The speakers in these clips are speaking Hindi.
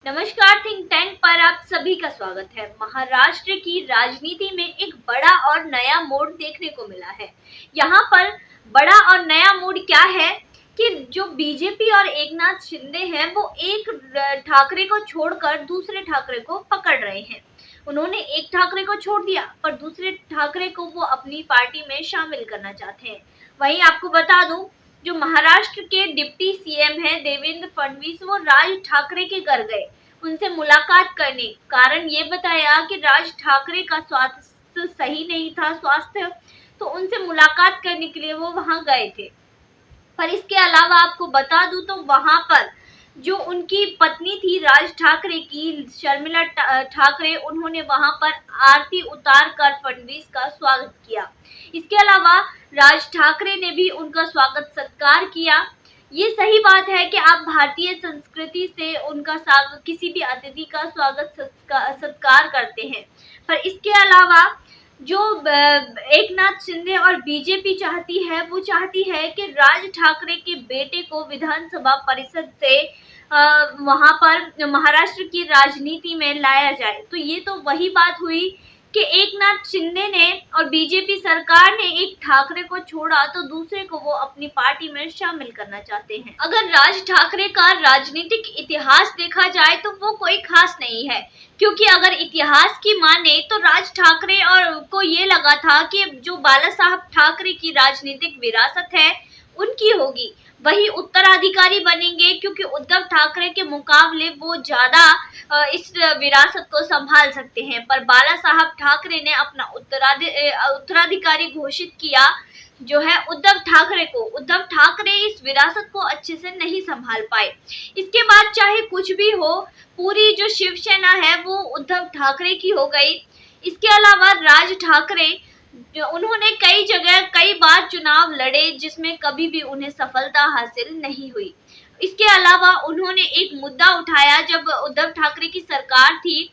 नमस्कार। थिंक टैंक पर आप सभी का स्वागत है। महाराष्ट्र की राजनीति में एक बड़ा और नया मोड़ देखने को मिला है। यहाँ पर बड़ा और नया मोड़ क्या है कि जो बीजेपी और एकनाथ शिंदे हैं वो एक ठाकरे को छोड़कर दूसरे ठाकरे को पकड़ रहे हैं। उन्होंने एक ठाकरे को छोड़ दिया पर दूसरे ठाकरे को वो अपनी पार्टी में शामिल करना चाहते हैं। वहीं आपको बता दूं, जो महाराष्ट्र के डिप्टी सीएम हैं देवेंद्र फडणवीस, वो राज ठाकरे के घर गए उनसे मुलाकात करने। कारण ये बताया कि राज ठाकरे का स्वास्थ्य सही नहीं था, तो उनसे मुलाकात करने के लिए वो वहां गए थे। पर इसके अलावा आपको बता दूं तो वहां पर जो उनकी पत्नी थी राज ठाकरे की, शर्मिला ठाकरे, उन्होंने वहां पर आरती उतार कर फडणवीस का स्वागत किया। इसके अलावा राज ठाकरे ने भी उनका स्वागत सत्कार किया। ये सही बात है कि आप भारतीय संस्कृति से उनका किसी भी अतिथि का स्वागत सत्कार करते हैं। पर इसके अलावा जो एकनाथ शिंदे और बीजेपी चाहती है, वो चाहती है कि राज ठाकरे के बेटे को विधानसभा परिषद से वहां पर महाराष्ट्र की राजनीति में लाया जाए। तो ये तो वही बात हुई कि एकनाथ शिंदे ने और बीजेपी सरकार ने एक ठाकरे को छोड़ा तो दूसरे को वो अपनी पार्टी में शामिल करना चाहते हैं। अगर राज ठाकरे का राजनीतिक इतिहास देखा जाए तो वो कोई खास नहीं है, क्योंकि अगर इतिहास की माने तो राज ठाकरे और को ये लगा था कि जो बाला साहब ठाकरे की राजनीतिक विरासत है उनकी होगी, वही उत्तराधिकारी बनेंगे, क्योंकि उद्धव ठाकरे के मुकाबले वो ज्यादा इस विरासत को संभाल सकते हैं। पर बाला साहब ठाकरे ने अपना उत्तराधिकारी घोषित किया जो है उद्धव ठाकरे को। उद्धव ठाकरे इस विरासत को अच्छे से नहीं संभाल पाए। इसके बाद चाहे कुछ भी हो, पूरी जो शिवसेना है वो उद्धव ठाकरे की हो गई। इसके अलावा राज ठाकरे उन्होंने कई जगह कई बार चुनाव लड़े जिसमें कभी भी उन्हें सफलता हासिल नहीं हुई। इसके अलावा उन्होंने एक मुद्दा उठाया, जब उद्धव ठाकरे की सरकार थी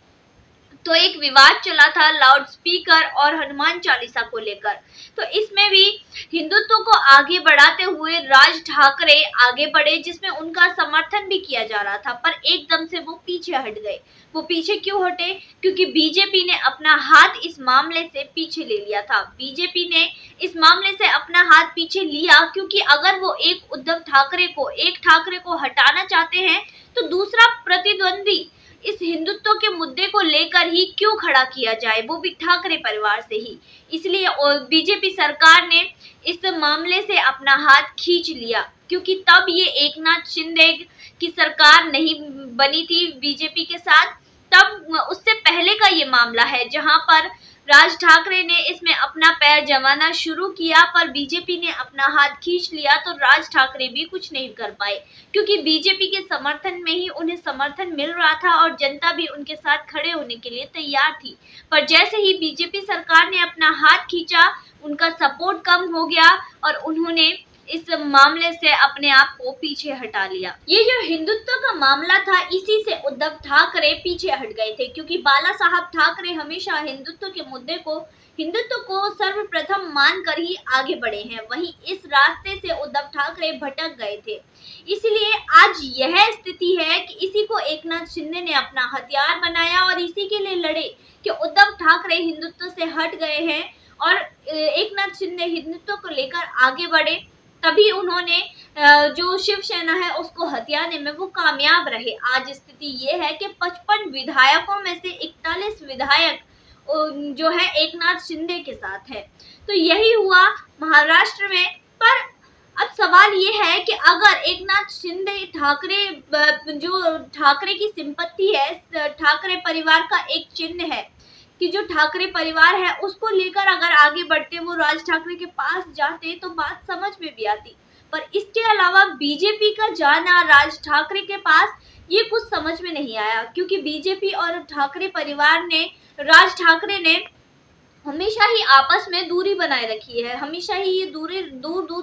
तो एक विवाद चला था लाउड स्पीकर और हनुमान चालीसा को लेकर। तो इसमें भी हिंदुत्व को आगे बढ़ाते हुए राज ठाकरे आगे बढ़े, जिसमें उनका समर्थन भी किया जा रहा था, पर एकदम से वो पीछे हट गए। वो पीछे क्यों हटे? क्योंकि बीजेपी ने अपना हाथ इस मामले से पीछे ले लिया था। बीजेपी ने इस मामले से अपना हाथ पीछे लिया क्योंकि अगर वो एक उद्धव ठाकरे को, एक ठाकरे को हटाना चाहते हैं तो दूसरा प्रतिद्वंदी इस हिंदुत्व के मुद्दे को लेकर ही क्यों खड़ा किया जाए, वो भी ठाकरे परिवार से ही। इसलिए बीजेपी सरकार ने इस मामले से अपना हाथ खींच लिया, क्योंकि तब ये एकनाथ शिंदे की सरकार नहीं बनी थी बीजेपी के साथ। तब उससे पहले का ये मामला है जहां पर राज ठाकरे ने इसमें अपना पैर जमाना शुरू किया, पर बीजेपी ने अपना हाथ खींच लिया तो राज ठाकरे भी कुछ नहीं कर पाए, क्योंकि बीजेपी के समर्थन में ही उन्हें समर्थन मिल रहा था और जनता भी उनके साथ खड़े होने के लिए तैयार थी। पर जैसे ही बीजेपी सरकार ने अपना हाथ खींचा, उनका सपोर्ट कम हो गया और उन्होंने इस मामले से अपने आप को पीछे हटा लिया। ये जो हिंदुत्व का मामला था, इसी से उद्धव ठाकरे पीछे हट गए थे, क्योंकि बाला साहब ठाकरे हमेशा हिंदुत्व को सर्वप्रथम मानकर ही आगे बढ़े हैं। वहीं इस रास्ते से उद्धव ठाकरे भटक गए थे। इसलिए आज यह स्थिति है कि इसी को एकनाथ शिंदे ने अपना हथियार बनाया और इसी के लिए लड़े कि उद्धव ठाकरे हिंदुत्व से हट गए हैं और एकनाथ शिंदे हिंदुत्व को लेकर आगे बढ़े। तभी उन्होंने जो शिवसेना है उसको हथियाने में वो कामयाब रहे। आज स्थिति ये है कि 55 विधायकों में से 41 विधायक जो है एकनाथ शिंदे के साथ है। तो यही हुआ महाराष्ट्र में। पर अब सवाल ये है कि अगर एकनाथ शिंदे जो ठाकरे की संपत्ति है, ठाकरे परिवार का एक चिन्ह है कि जो ठाकरे परिवार है उसको लेकर अगर आगे बढ़ते, वो राज ठाकरे के पास जाते तो बात समझ में भी आती। पर इसके अलावा बीजेपी का जाना राज ठाकरे के पास ये कुछ समझ में नहीं आया, क्योंकि बीजेपी और ठाकरे परिवार ने, राज ठाकरे ने हमेशा ही आपस में दूरी बनाए रखी है, हमेशा ही ये दूर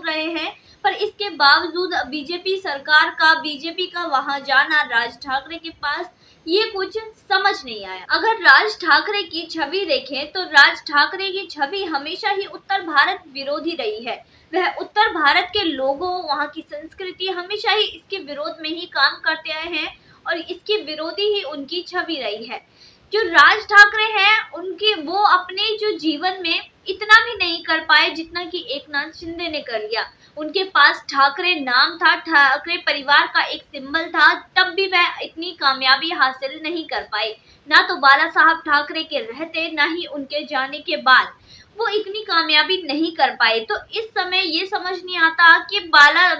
रहे हैं। पर इसके बावजूद बीजेपी का वहां जाना राज ठाकरे के पास ये कुछ समझ नहीं आया। अगर राज ठाकरे की छवि देखें तो राज ठाकरे की छवि हमेशा ही उत्तर भारत विरोधी रही है। वह उत्तर भारत के लोगों, वहां की संस्कृति, हमेशा ही इसके विरोध में ही काम करते आए हैं और इसके विरोधी ही उनकी छवि रही है। जो राज ठाकरे हैं उनके वो अपने जो जीवन में इतना भी नहीं कर पाए जितना कि एकनाथ शिंदे ने कर लिया। उनके पास ठाकरे नाम था, ठाकरे परिवार का एक सिंबल था, तब भी वह इतनी कामयाबी हासिल नहीं कर पाए। ना तो बाला साहब ठाकरे के रहते, ना ही उनके जाने के बाद वो इतनी कामयाबी नहीं कर पाए। तो इस समय ये समझ नहीं आता कि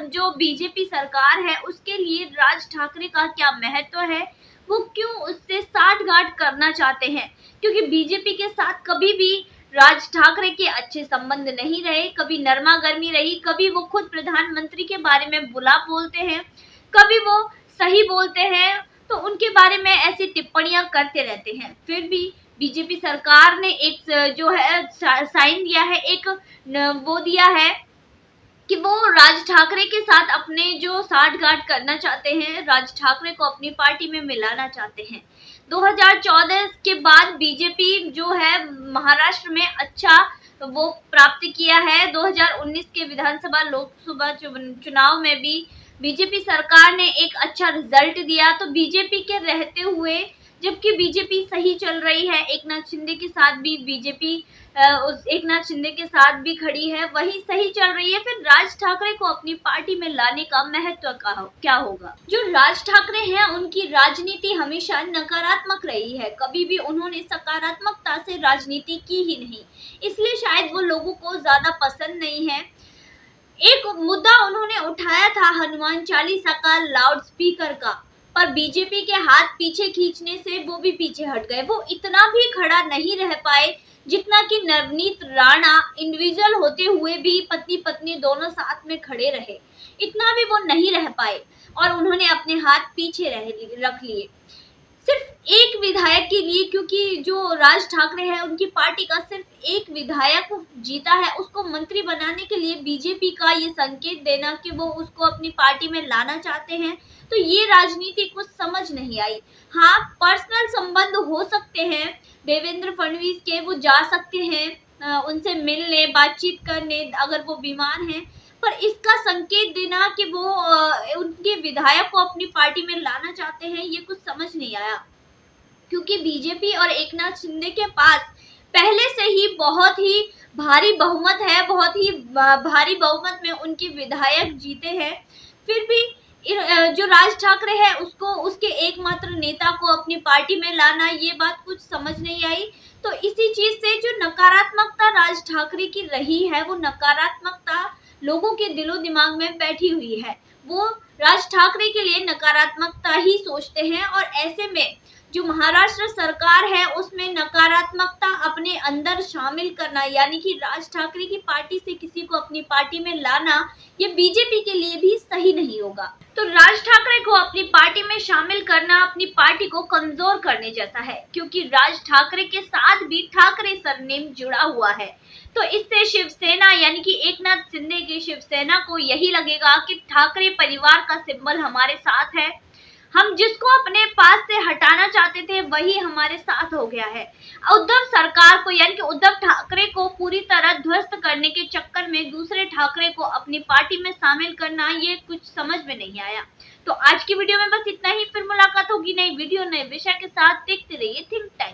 जो बीजेपी सरकार है उसके लिए राज ठाकरे का क्या महत्व है, वो क्यों उससे साठगांठ करना चाहते हैं। क्योंकि बीजेपी के साथ कभी भी राज ठाकरे के अच्छे संबंध नहीं रहे, कभी नरमा गर्मी रही, कभी वो खुद प्रधानमंत्री के बारे में बुरा बोलते हैं, कभी वो सही बोलते हैं, तो उनके बारे में ऐसी टिप्पणियां करते रहते हैं। फिर भी बीजेपी सरकार ने एक जो है साइन दिया है, एक वो दिया है कि वो राज ठाकरे के साथ अपने जो साठगांठ करना चाहते हैं, राज ठाकरे को अपनी पार्टी में मिलाना चाहते हैं। 2014 के बाद बीजेपी जो है महाराष्ट्र में अच्छा वो प्राप्त किया है। 2019 के विधानसभा लोकसभा चुनाव में भी बीजेपी सरकार ने एक अच्छा रिजल्ट दिया। तो बीजेपी के रहते हुए, जबकि बीजेपी सही चल रही है, एकनाथ शिंदे के साथ भी बीजेपी उस एकनाथ शिंदे के साथ भी खड़ी है, वही सही चल रही है, फिर राज ठाकरे को अपनी पार्टी में लाने का महत्व क्या होगा। जो राज ठाकरे हैं उनकी राजनीति हमेशा नकारात्मक रही है, कभी भी उन्होंने सकारात्मकता से राजनीति की ही नहीं, इसलिए शायद वो लोगों को ज्यादा पसंद नहीं है। एक मुद्दा उन्होंने उठाया था हनुमान चालीसा का लाउड स्पीकर का, पर बीजेपी के हाथ पीछे खींचने से वो भी पीछे हट गए। वो इतना भी खड़ा नहीं रह पाए जितना कि नवनीत राणा इंडिविजुअल होते हुए भी पति पत्नी दोनों साथ में खड़े रहे, इतना भी वो नहीं रह पाए और उन्होंने अपने हाथ पीछे रख लिए सिर्फ एक विधायक के लिए। क्योंकि जो राज ठाकरे हैं उनकी पार्टी का सिर्फ एक विधायक जीता है, उसको मंत्री बनाने के लिए बीजेपी का ये संकेत देना कि वो उसको अपनी पार्टी में लाना चाहते हैं, तो ये राजनीति कुछ समझ नहीं आई। हाँ, पर्सनल संबंध हो सकते हैं देवेंद्र फडणवीस के, वो जा सकते हैं उनसे मिलने, बातचीत करने अगर वो बीमार हैं, पर इसका संकेत देना कि वो उनके विधायक को अपनी पार्टी में लाना चाहते हैं, ये कुछ समझ नहीं आया। क्योंकि बीजेपी और एकनाथ शिंदे के पास पहले से ही बहुत ही भारी बहुमत है, बहुत ही भारी बहुमत में उनके विधायक जीते हैं। फिर भी जो राज ठाकरे है उसको, उसके एकमात्र नेता को अपनी पार्टी में लाना, ये बात कुछ समझ नहीं आई। तो इसी चीज से जो नकारात्मकता राज ठाकरे की रही है, वो नकारात्मकता लोगों के दिलो दिमाग में बैठी हुई है। वो राज ठाकरे के लिए नकारात्मकता ही सोचते हैं और ऐसे में जो महाराष्ट्र सरकार है उसमें नकारात्मकता अपने अंदर शामिल करना, यानी कि राज ठाकरे की पार्टी से किसी को अपनी पार्टी में लाना, ये बीजेपी के लिए भी सही नहीं होगा। तो राज ठाकरे को अपनी पार्टी में शामिल करना अपनी पार्टी को कमजोर करने जैसा है, क्योंकि राज ठाकरे के साथ भी ठाकरे सरनेम जुड़ा हुआ है। तो इससे शिवसेना यानी कि एकनाथ शिंदे की शिवसेना को यही लगेगा कि ठाकरे परिवार का सिंबल हमारे साथ है, हम जिसको अपने पास से हटाना चाहते थे वही हमारे साथ हो गया है। उद्धव सरकार को यानी कि उद्धव ठाकरे को पूरी तरह ध्वस्त करने के चक्कर में दूसरे ठाकरे को अपनी पार्टी में शामिल करना, ये कुछ समझ में नहीं आया। तो आज की वीडियो में बस इतना ही, फिर मुलाकात होगी नई वीडियो नए विषय के साथ। देखते रहिए थिंक टाइम।